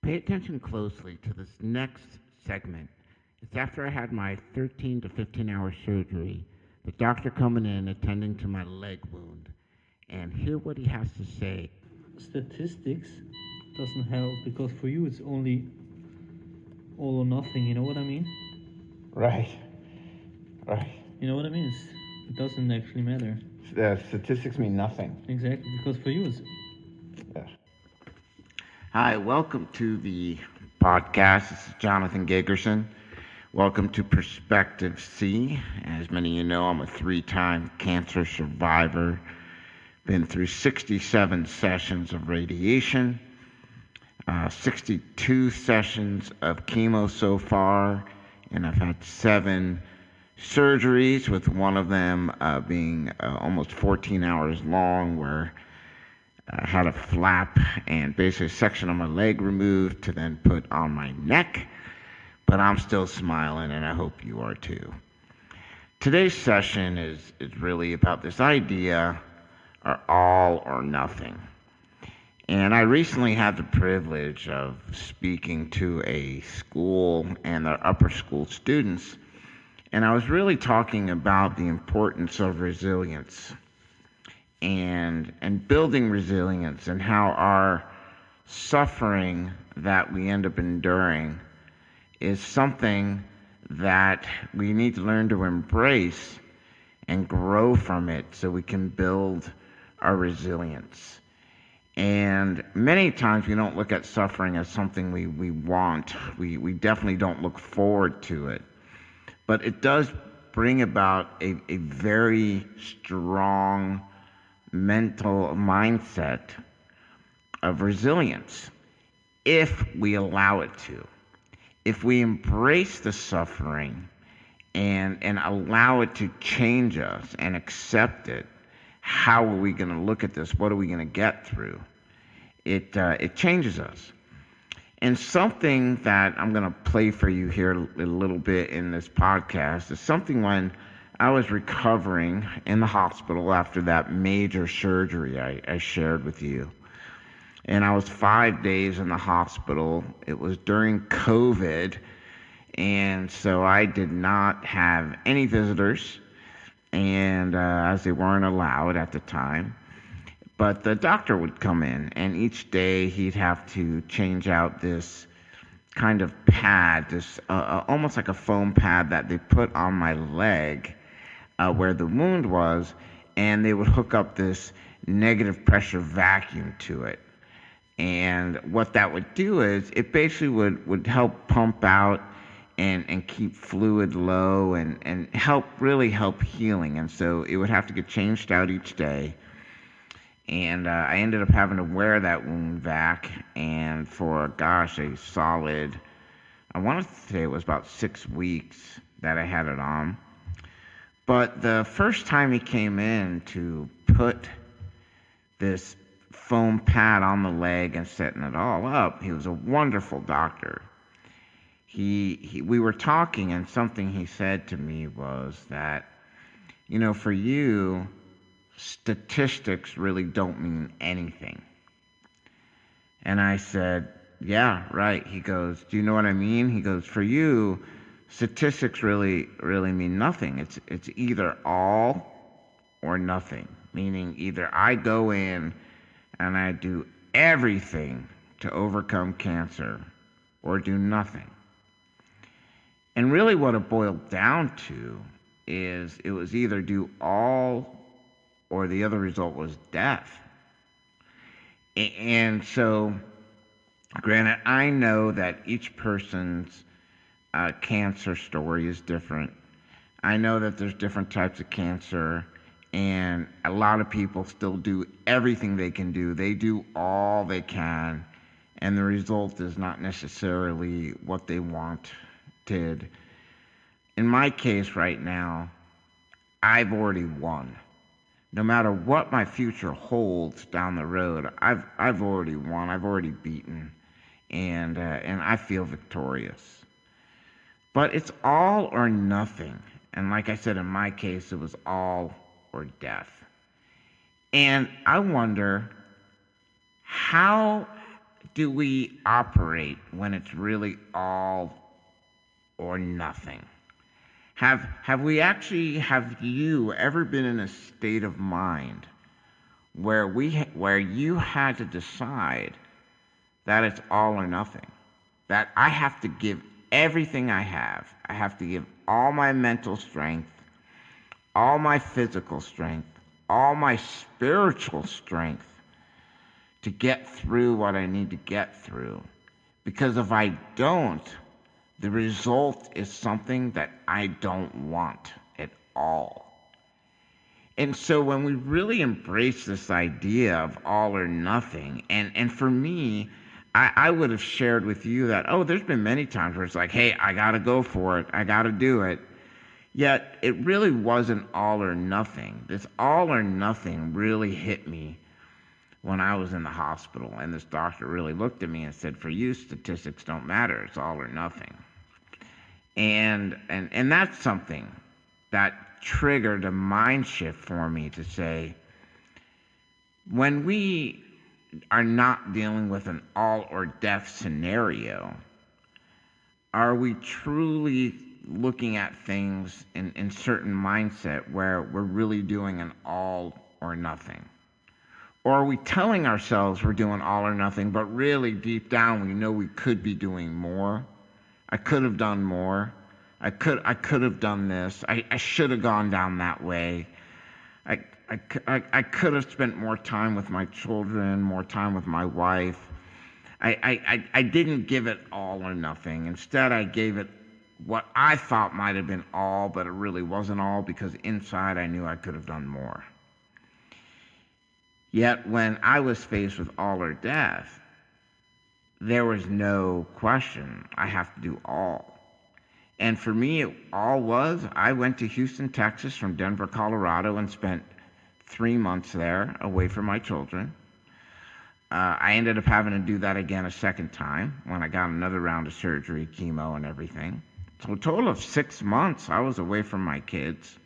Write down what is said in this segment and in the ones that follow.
Pay attention closely to this next segment. It's after I had my 13 to 15 hour surgery, the doctor coming in attending to my leg wound, and hear what he has to say. Statistics doesn't help because for you it's only all or nothing. You know what I mean? Right. Right. You know what I mean? It doesn't actually matter. Statistics mean nothing. Exactly, because for you it's Yeah. Hi, welcome to the podcast. This is Jonathan Gagerson. Welcome to Perspective C. As many of you know, I'm a 3-time cancer survivor. Been through 67 sessions of radiation, 62 sessions of chemo so far, and I've had 7 surgeries, with one of them being almost 14 hours long, where I had a flap and basically a section of my leg removed to then put on my neck. But I'm still smiling, and I hope you are too. Today's session is really about this idea of all or nothing. And I recently had the privilege of speaking to a school and their upper school students, and I was really talking about the importance of resilience and building resilience, and how our suffering that we end up enduring is something that we need to learn to embrace and grow from it so we can build our resilience. And many times we don't look at suffering as something we want. We definitely don't look forward to it. But it does bring about a very strong mental mindset of resilience if we allow it to. If we embrace the suffering and allow it to change us and accept it, how are we going to look at this? What are we going to get through? It changes us. And something that I'm going to play for you here a little bit in this podcast is something when I was recovering in the hospital after that major surgery I shared with you. And I was 5 days in the hospital. It was during COVID, and so I did not have any visitors, and as they weren't allowed at the time. But the doctor would come in, and each day he'd have to change out this kind of pad, this almost like a foam pad that they put on my leg where the wound was, and they would hook up this negative pressure vacuum to it. And what that would do is it basically would help pump out and keep fluid low and really help healing. And so it would have to get changed out each day. And I ended up having to wear that wound vac, and for, a solid, I want to say it was about 6 weeks that I had it on. But the first time he came in to put this foam pad on the leg and setting it all up, he was a wonderful doctor. We were talking, and something he said to me was that, for you, statistics really don't mean anything. And I said, yeah, right. He goes, do you know what I mean? He goes, for you, statistics really mean nothing. It's either all or nothing, meaning either I go in and I do everything to overcome cancer, or do nothing. And really what it boiled down to is it was either do all, or the other result was death. And so, granted, I know that each person's cancer story is different. I know that there's different types of cancer, and a lot of people still do everything they can do. They do all they can, and the result is not necessarily what they wanted. In my case right now, I've already won. No matter what my future holds down the road, I've already won. I've already beaten, and I feel victorious. But it's all or nothing. And like I said, in my case, it was all or death. And I wonder, how do we operate when it's really all or nothing? Have you ever been in a state of mind where you had to decide that it's all or nothing? That I have to give everything I have. I have to give all my mental strength, all my physical strength, all my spiritual strength to get through what I need to get through. Because if I don't, the result is something that I don't want at all. And so when we really embrace this idea of all or nothing, and for me, I would have shared with you that, there's been many times where it's like, hey, I got to go for it. I got to do it. Yet it really wasn't all or nothing. This all or nothing really hit me when I was in the hospital. And this doctor really looked at me and said, for you, statistics don't matter. It's all or nothing. And that's something that triggered a mind shift for me to say, when we are not dealing with an all or death scenario, are we truly looking at things in certain mindset where we're really doing an all or nothing? Or are we telling ourselves we're doing all or nothing, but really deep down we know we could be doing more? I could have done more. I could have done this. I should have gone down that way. I could have spent more time with my children, more time with my wife. I didn't give it all or nothing. Instead, I gave it what I thought might have been all, but it really wasn't all, because inside I knew I could have done more. Yet when I was faced with all or death, there was no question. I have to do all. And for me, it all was, I went to Houston, Texas from Denver, Colorado, and spent 3 months there away from my children. I ended up having to do that again a second time when I got another round of surgery, chemo, and everything. So a total of 6 months I was away from my kids.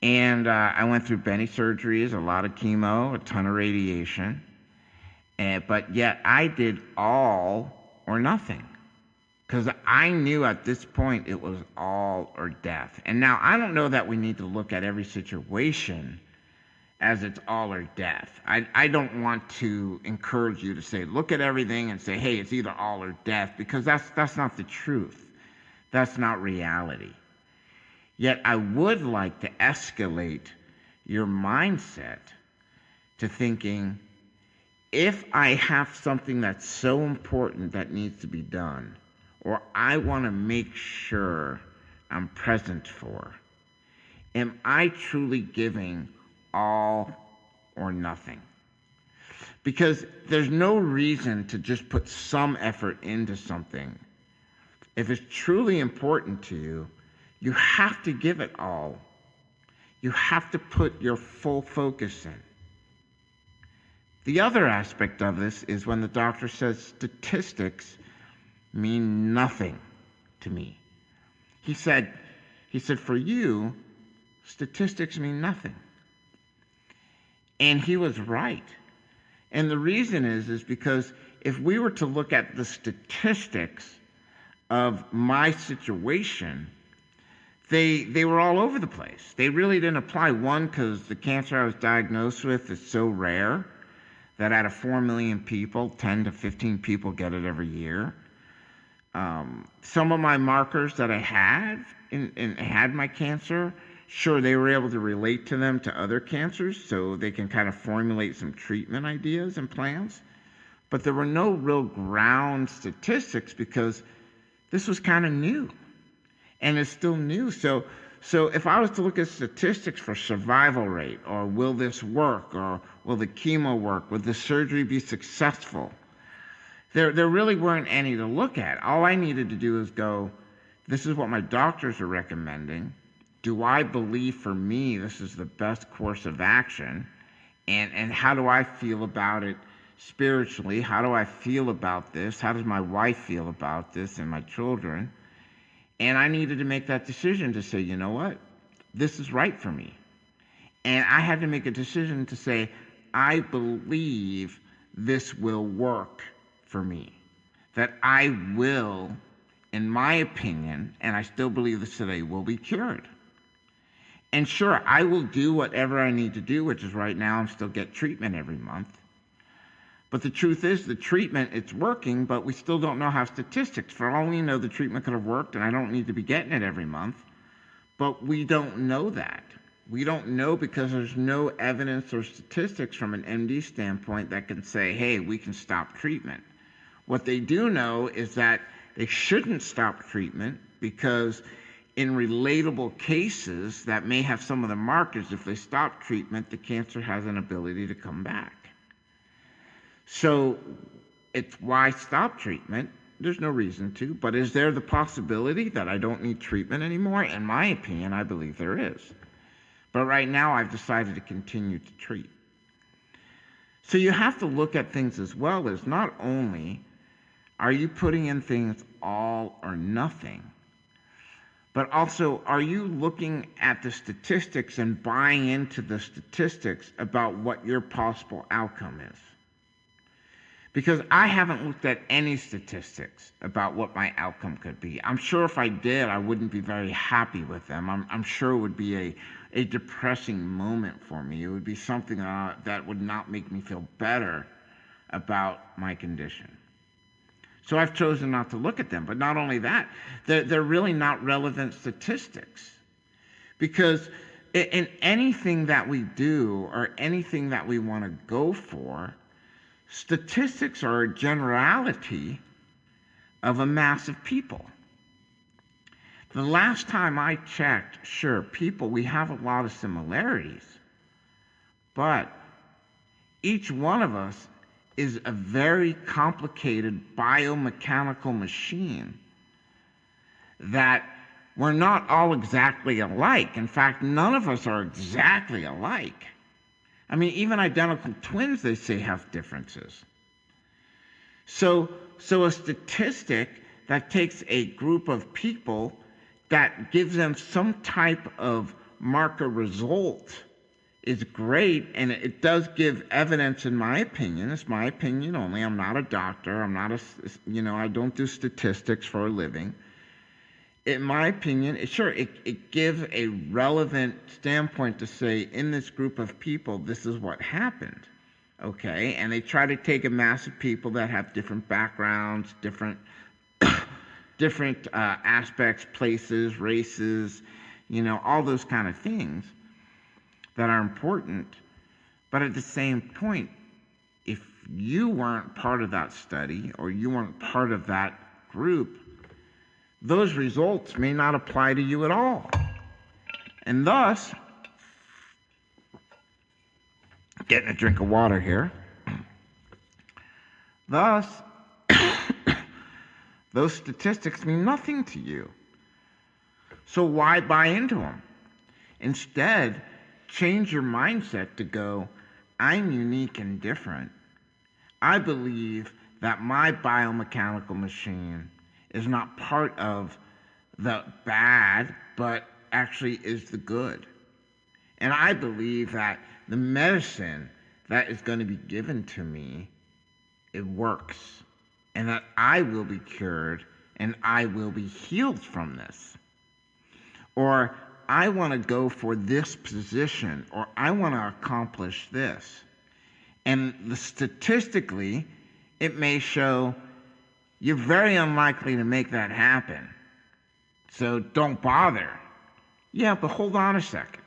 And I went through many surgeries, a lot of chemo, a ton of radiation. But yet I did all or nothing. Because I knew at this point it was all or death. And now I don't know that we need to look at every situation as it's all or death. I don't want to encourage you to say, look at everything and say, hey, it's either all or death, because that's not the truth. That's not reality. Yet I would like to escalate your mindset to thinking, if I have something that's so important that needs to be done, or I want to make sure I'm present for, am I truly giving all or nothing? Because there's no reason to just put some effort into something. If it's truly important to you, you have to give it all. You have to put your full focus in. The other aspect of this is when the doctor says statistics mean nothing to me. He said, for you, statistics mean nothing. And he was right. And the reason is because if we were to look at the statistics of my situation, they were all over the place. They really didn't apply. One, because the cancer I was diagnosed with is so rare that out of 4 million people, 10 to 15 people get it every year. Some of my markers that I had my cancer, sure, they were able to relate to them to other cancers, so they can kind of formulate some treatment ideas and plans. But there were no real ground statistics because this was kind of new, and it's still new. So if I was to look at statistics for survival rate, or will this work, or will the chemo work, will the surgery be successful, there really weren't any to look at. All I needed to do is go, this is what my doctors are recommending. Do I believe for me this is the best course of action? And how do I feel about it spiritually? How do I feel about this? How does my wife feel about this and my children? And I needed to make that decision to say, you know what? This is right for me. And I had to make a decision to say, I believe this will work for me, that I will, in my opinion, and I still believe this today, will be cured. And sure, I will do whatever I need to do, which is right now I'm still get treatment every month. But the truth is, the treatment, it's working, but we still don't know how statistics. For all we know, the treatment could have worked, and I don't need to be getting it every month. But we don't know that. We don't know because there's no evidence or statistics from an MD standpoint that can say, hey, we can stop treatment. What they do know is that they shouldn't stop treatment because in relatable cases that may have some of the markers, if they stop treatment, the cancer has an ability to come back. So it's why stop treatment? There's no reason to, but is there the possibility that I don't need treatment anymore? In my opinion, I believe there is. But right now, I've decided to continue to treat. So you have to look at things as well as not only are you putting in things all or nothing, but also are you looking at the statistics and buying into the statistics about what your possible outcome is? Because I haven't looked at any statistics about what my outcome could be. I'm sure if I did, I wouldn't be very happy with them. I'm sure it would be a depressing moment for me. It would be something that would not make me feel better about my condition. So I've chosen not to look at them. But not only that, they're really not relevant statistics. Because in anything that we do or anything that we want to go for, statistics are a generality of a mass of people. The last time I checked, sure, people, we have a lot of similarities, but each one of us is a very complicated biomechanical machine that we're not all exactly alike. In fact, none of us are exactly alike. I mean, even identical twins, they say, have differences. So a statistic that takes a group of people that gives them some type of marker result is great, and it does give evidence, in my opinion. It's my opinion only. I'm not a doctor. I'm not I don't do statistics for a living. In my opinion, it gives a relevant standpoint to say, in this group of people, this is what happened, okay? And they try to take a mass of people that have different backgrounds, different aspects, places, races, all those kind of things that are important. But at the same point, if you weren't part of that study or you weren't part of that group, those results may not apply to you at all. And thus, getting a drink of water here, thus, those statistics mean nothing to you. So why buy into them? Instead, change your mindset to go, I'm unique and different. I believe that my biomechanical machine is not part of the bad, but actually is the good. And I believe that the medicine that is going to be given to me, it works. And that I will be cured and I will be healed from this. Or I want to go for this position, or I want to accomplish this. And statistically, it may show you're very unlikely to make that happen. So don't bother. Yeah, but hold on a second.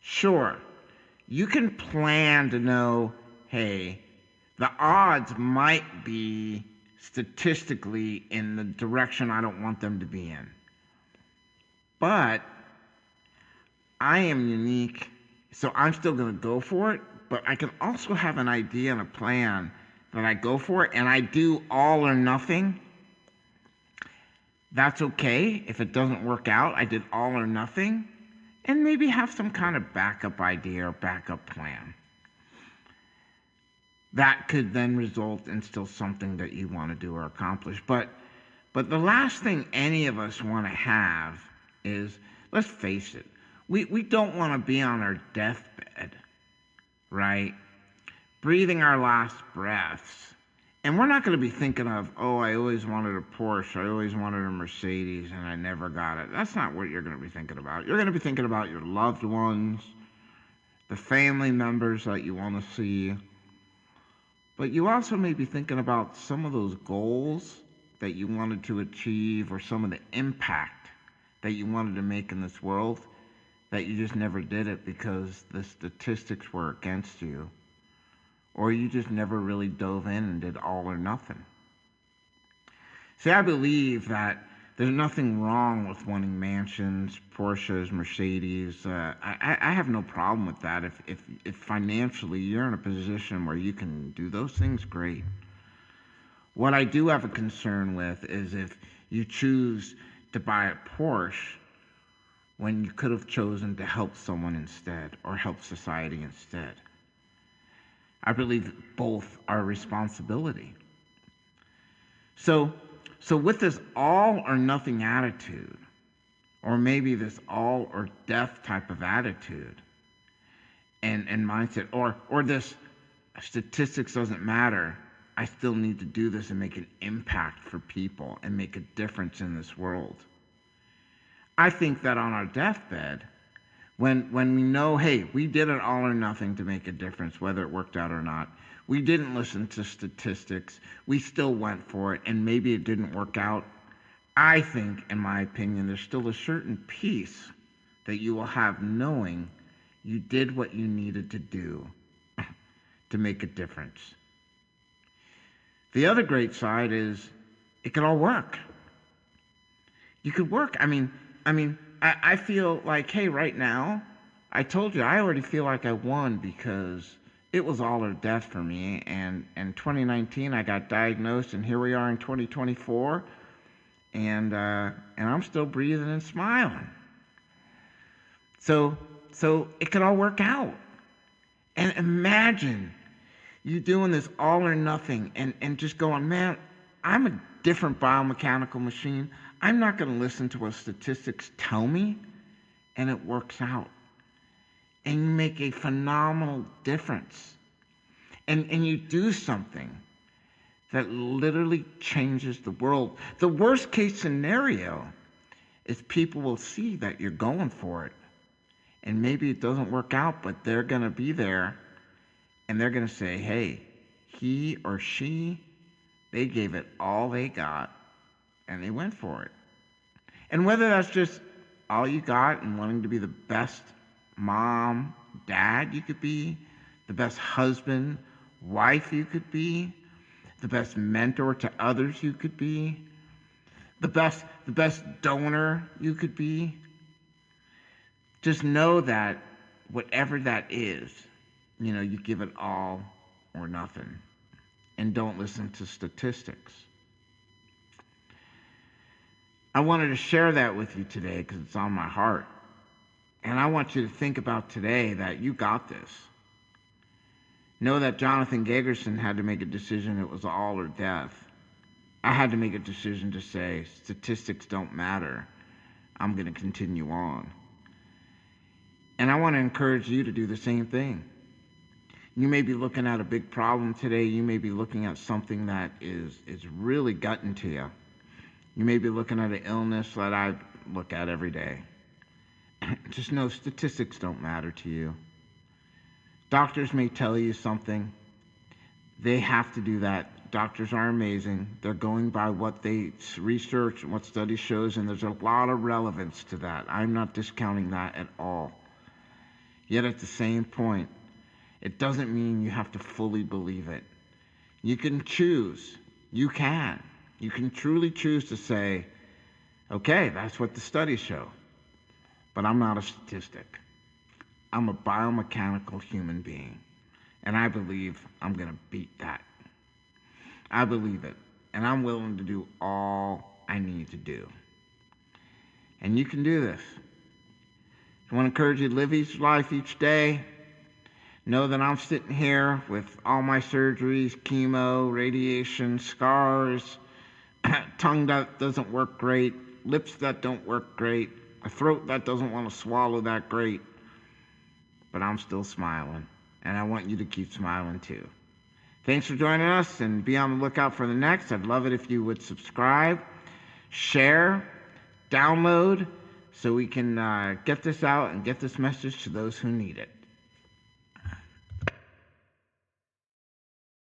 Sure, you can plan to know, hey, the odds might be statistically in the direction I don't want them to be in. But I am unique, so I'm still going to go for it, but I can also have an idea and a plan that I go for it, and I do all or nothing. That's okay. If it doesn't work out, I did all or nothing, and maybe have some kind of backup idea or backup plan. That could then result in still something that you want to do or accomplish. But the last thing any of us want to have is, let's face it, we don't want to be on our deathbed, right? breathing our last breaths. And we're not going to be thinking of, oh, I always wanted a Porsche, I always wanted a Mercedes, and I never got it. That's not what you're going to be thinking about. You're going to be thinking about your loved ones, the family members that you want to see. But you also may be thinking about some of those goals that you wanted to achieve, or some of the impact that you wanted to make in this world, that you just never did it because the statistics were against you, or you just never really dove in and did all or nothing. See, I believe that there's nothing wrong with wanting mansions, Porsches, Mercedes. I have no problem with that. If financially you're in a position where you can do those things, great. What I do have a concern with is if you choose to buy a Porsche when you could have chosen to help someone instead, or help society instead. I believe both are a responsibility. So with this all or nothing attitude, or maybe this all or death type of attitude and mindset, or this statistics doesn't matter, I still need to do this and make an impact for people and make a difference in this world. I think that on our deathbed, when we know, hey, we did it all or nothing to make a difference, whether it worked out or not, we didn't listen to statistics, we still went for it, and maybe it didn't work out, I think, in my opinion, there's still a certain peace that you will have knowing you did what you needed to do to make a difference. The other great side is it could all work. You could work. I mean, I feel like, hey, right now, I told you, I already feel like I won because it was all or death for me. And in 2019, I got diagnosed, and here we are in 2024, and I'm still breathing and smiling. So it could all work out. And imagine you doing this all or nothing and just going, man, I'm a different biomechanical machine. I'm not going to listen to what statistics tell me, and it works out. And you make a phenomenal difference. And you do something that literally changes the world. The worst case scenario is people will see that you're going for it. And maybe it doesn't work out, but they're going to be there, and they're going to say, hey, he or she, they gave it all they got, and they went for it. And whether that's just all you got and wanting to be the best mom, dad you could be, the best husband, wife you could be, the best mentor to others you could be, the best donor you could be, just know that whatever that is, you give it all or nothing. And don't listen to statistics. I wanted to share that with you today because it's on my heart. And I want you to think about today that you got this. Know that Jonathan Gagerson had to make a decision. It was all or death. I had to make a decision to say, statistics don't matter. I'm going to continue on. And I want to encourage you to do the same thing. You may be looking at a big problem today. You may be looking at something that is really gutting to you. You may be looking at an illness that I look at every day. Just know statistics don't matter to you. Doctors may tell you something. They have to do that. Doctors are amazing. They're going by what they research and what study shows, and there's a lot of relevance to that. I'm not discounting that at all. Yet at the same point, it doesn't mean you have to fully believe it. You can choose. You can. You can truly choose to say, okay, that's what the studies show. But I'm not a statistic. I'm a biomechanical human being. And I believe I'm going to beat that. I believe it. And I'm willing to do all I need to do. And you can do this. I want to encourage you to live each life each day. Know that I'm sitting here with all my surgeries, chemo, radiation, scars, tongue that doesn't work great, lips that don't work great, a throat that doesn't want to swallow that great. But I'm still smiling, and I want you to keep smiling too. Thanks for joining us, and be on the lookout for the next. I'd love it if you would subscribe, share, download, so we can get this out and get this message to those who need it.